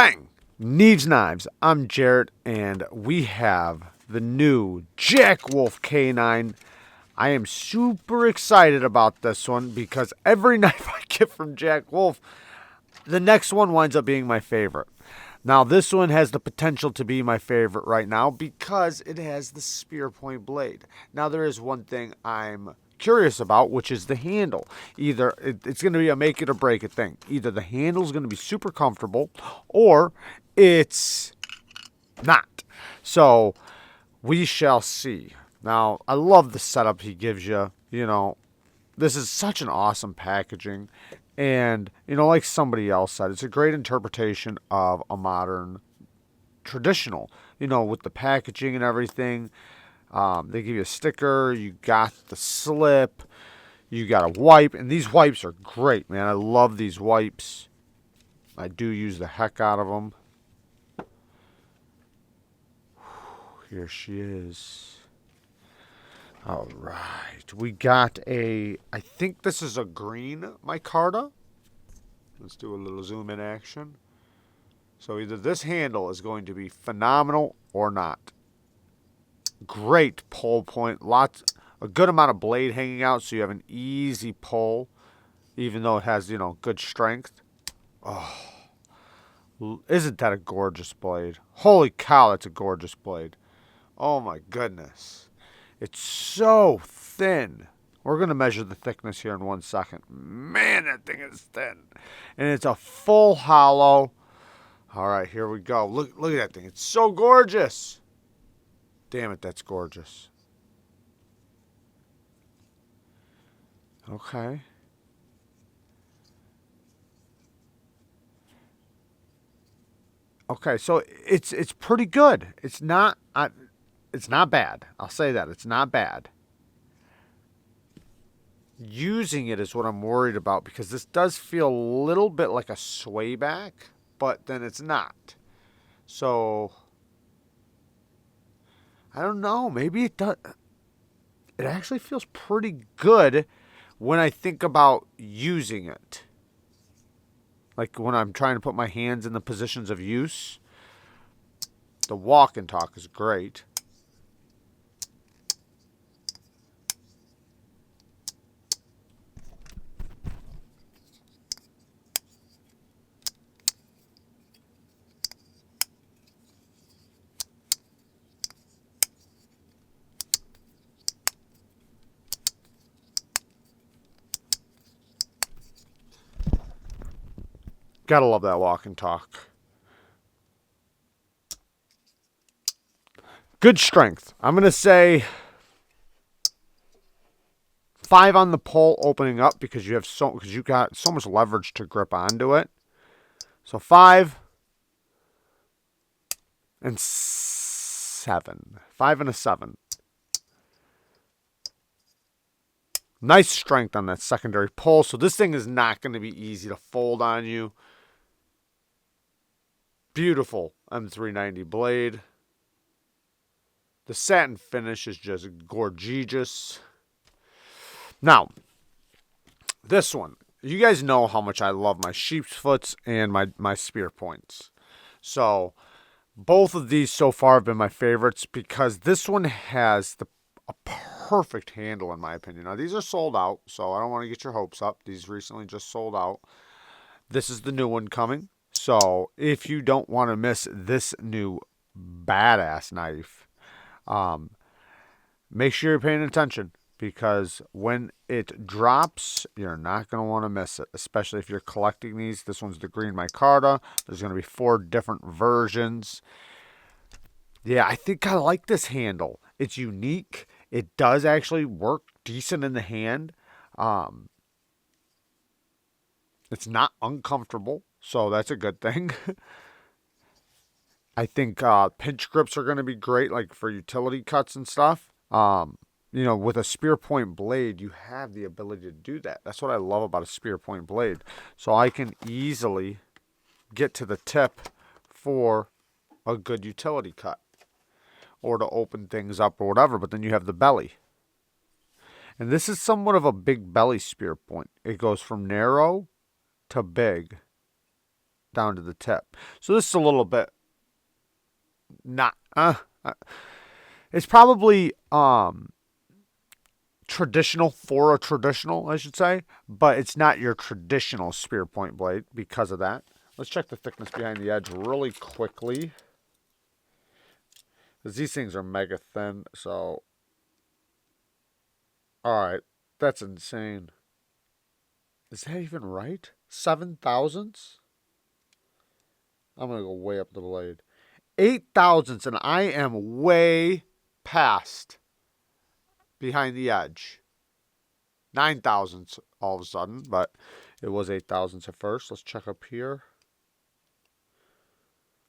Bang! Neeves Knives. I'm Jarrett, and we have the new Jackwolf K9. I am super excited about this one because every knife I get from Jackwolf, the next one winds up being my favorite. Now, this one has the potential to be my favorite right now because it has the spear point blade. Now, there is one thing I'm curious about, which is the handle. Either it's going to be a make it or break it thing. Either the handle is going to be super comfortable or it's not. So we shall see. Now, I love the setup he gives you. You know, this is such an awesome packaging. And, you know, like somebody else said, it's a great interpretation of a modern traditional, you know, with the packaging and everything. They give you a sticker, you got the slip, you got a wipe, and these wipes are great, man. I love these wipes. I do use the heck out of them. Here she is. All right. We got I think this is a green micarta. Let's do a little zoom in action. So either this handle is going to be phenomenal or not. Great pull point. A good amount of blade hanging out, so you have an easy pull, even though it has, you know, good strength. Oh, isn't that a gorgeous blade? Holy cow, that's a gorgeous blade. Oh my goodness. It's so thin. We're going to measure the thickness here in 1 second. Man, that thing is thin. And it's a full hollow. All right, here we go. Look at that thing. It's so gorgeous. Damn it, that's gorgeous. Okay. Okay, so it's pretty good. It's not bad. I'll say that. It's not bad. Using it is what I'm worried about because this does feel a little bit like a sway back, but then it's not. So I don't know. Maybe it does. It actually feels pretty good when I think about using it. Like when I'm trying to put my hands in the positions of use. The walk and talk is great. Gotta love that walk and talk. Good strength. I'm going to say 5 on the pull opening up because you got so much leverage to grip onto it. So 5 and 7. 5 and a 7. Nice strength on that secondary pull. So this thing is not going to be easy to fold on you. Beautiful M390 blade. The satin finish is just gorgeous. Now, this one. You guys know how much I love my sheep's foots and my spear points. So, both of these so far have been my favorites because this one has a perfect handle in my opinion. Now, these are sold out, so I don't want to get your hopes up. These recently just sold out. This is the new one coming. So, if you don't want to miss this new badass knife, make sure you're paying attention because when it drops, you're not going to want to miss it, especially if you're collecting these. This one's the green micarta. There's going to be 4 different versions. Yeah, I think I like this handle. It's unique. It does actually work decent in the hand. It's not uncomfortable, so that's a good thing. I think pinch grips are going to be great, like for utility cuts and stuff. You know, with a spear point blade, you have the ability to do that. That's what I love about a spear point blade. So I can easily get to the tip for a good utility cut or to open things up or whatever, but then you have the belly. And this is somewhat of a big belly spear point. It goes from narrow to big. down to the tip. So this is a little bit not, it's probably traditional for a traditional, I should say, but it's not your traditional spear point blade because of that. Let's check the thickness behind the edge really quickly, because these things are mega thin. So, all right, that's insane. Is that even right? 7 thousandths? I'm gonna go way up the blade. 8 thousandths, and I am way past behind the edge. 9 thousandths all of a sudden, but it was 8 thousandths at first. Let's check up here.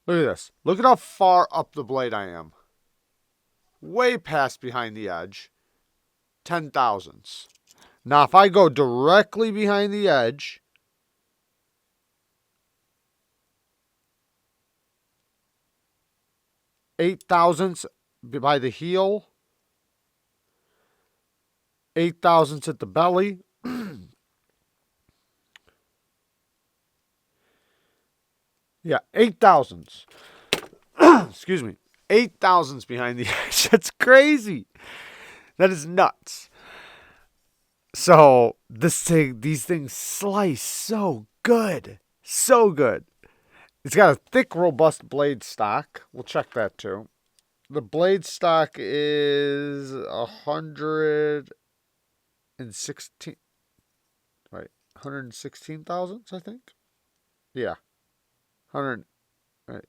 Look at this. Look at how far up the blade I am. Way past behind the edge. 10 thousandths. Now, if I go directly behind the edge, 8 thousandths by the heel, 8 thousandths at the belly. Yeah, 8 thousandths. Excuse me. 8 thousandths behind the edge. That's crazy. That is nuts. So these things slice so good. So good. It's got a thick, robust blade stock. We'll check that too. The blade stock is 116. Right. 116 thousandths, I think. Yeah. 100. Right.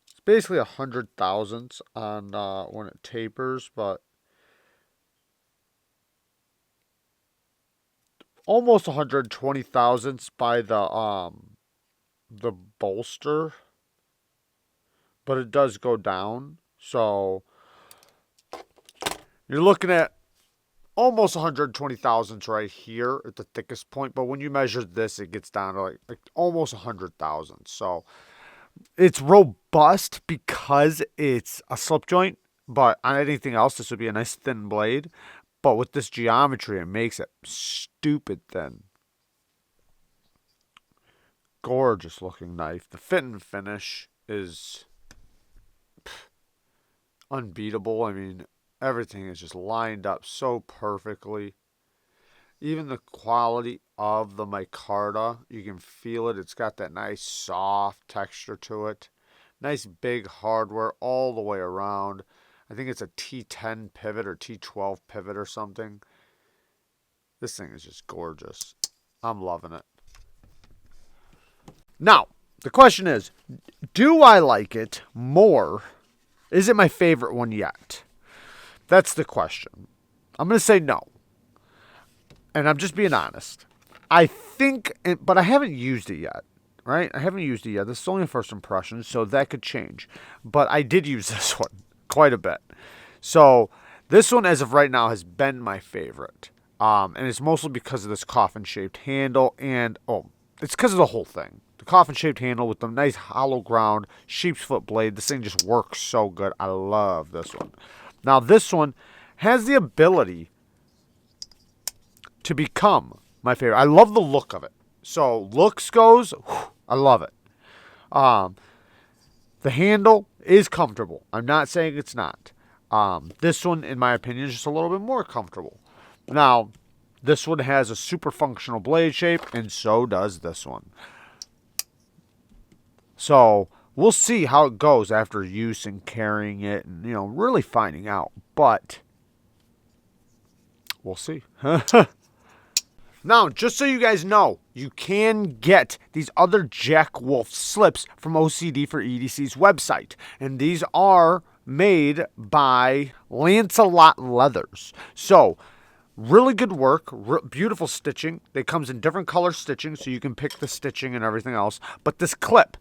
It's basically 100 thousandths on when it tapers, but almost 120 thousandths by the bolster, but it does go down. So you're looking at almost 120 thousandths right here at the thickest point. But when you measure this, it gets down to like almost 100 thousandths. So it's robust because it's a slip joint. But on anything else, this would be a nice thin blade. But with this geometry, it makes it stupid thin. Gorgeous looking knife. The fit and finish is unbeatable. I mean, everything is just lined up so perfectly. Even the quality of the micarta, you can feel it. It's got that nice soft texture to it. Nice big hardware all the way around. I think it's a T10 pivot or T12 pivot or something. This thing is just gorgeous. I'm loving it. Now, the question is, do I like it more? Is it my favorite one yet? That's the question. I'm going to say no. And I'm just being honest. I think, but I haven't used it yet, right? I haven't used it yet. This is only a first impression, so that could change. But I did use this one quite a bit. So this one, as of right now, has been my favorite. And it's mostly because of this coffin-shaped handle and, it's because of the whole thing. The coffin-shaped handle with the nice hollow ground, sheep's foot blade. This thing just works so good. I love this one. Now, this one has the ability to become my favorite. I love the look of it. So, looks goes, I love it. The handle is comfortable. I'm not saying it's not. This one, in my opinion, is just a little bit more comfortable. Now, this one has a super functional blade shape, and so does this one. So, we'll see how it goes after use and carrying it and, really finding out. But, we'll see. Now, just so you guys know, you can get these other Jackwolf slips from OCD for EDC's website. And these are made by Lancelot Leathers. So, really good work, beautiful stitching. They comes in different color stitching, so you can pick the stitching and everything else. But this clip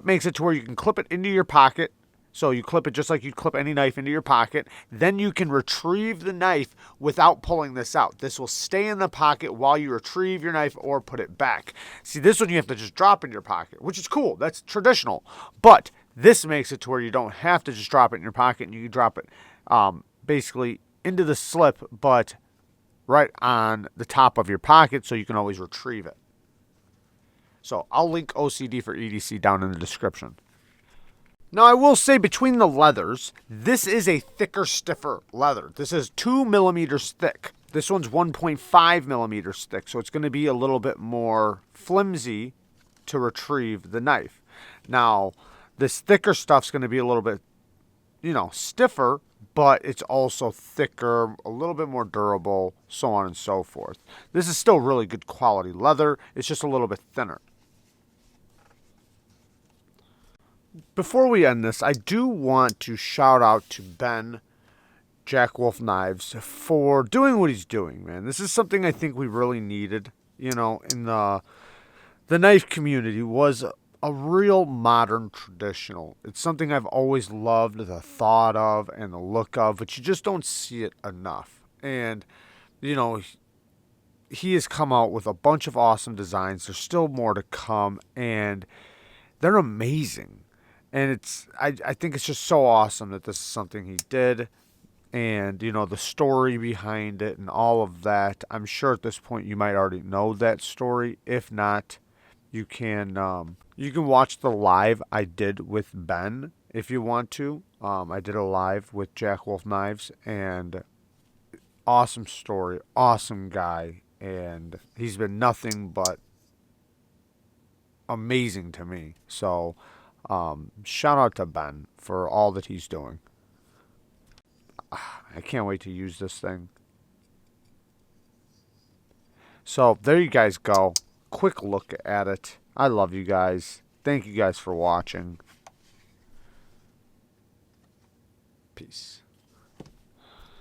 makes it to where you can clip it into your pocket. So you clip it just like you'd clip any knife into your pocket. Then you can retrieve the knife without pulling this out. This will stay in the pocket while you retrieve your knife or put it back. See, this one you have to just drop in your pocket, which is cool. That's traditional. But this makes it to where you don't have to just drop it in your pocket, and you can drop it basically into the slip, but right on the top of your pocket so you can always retrieve it. So I'll link OCD for EDC down in the description. Now I will say between the leathers, this is a thicker, stiffer leather. This is 2 millimeters thick. This one's 1.5 millimeters thick, so it's going to be a little bit more flimsy to retrieve the knife. Now, this thicker stuff's going to be a little bit, stiffer, but it's also thicker, a little bit more durable, so on and so forth. This is still really good quality leather. It's just a little bit thinner. Before we end this, I do want to shout out to Ben, Jackwolf Knives, for doing what he's doing, man. This is something I think we really needed, in the knife community, was a real modern traditional. It's something I've always loved the thought of and the look of, but you just don't see it enough. And, he has come out with a bunch of awesome designs. There's still more to come, and they're amazing. And I think it's just so awesome that this is something he did. And, the story behind it and all of that. I'm sure at this point you might already know that story. If not, you can watch the live I did with Ben if you want to. I did a live with Jackwolf Knives, and awesome story, awesome guy. And he's been nothing but amazing to me. So shout out to Ben for all that he's doing. I can't wait to use this thing. So there you guys go. Quick look at it. I love you guys. Thank you guys for watching. Peace.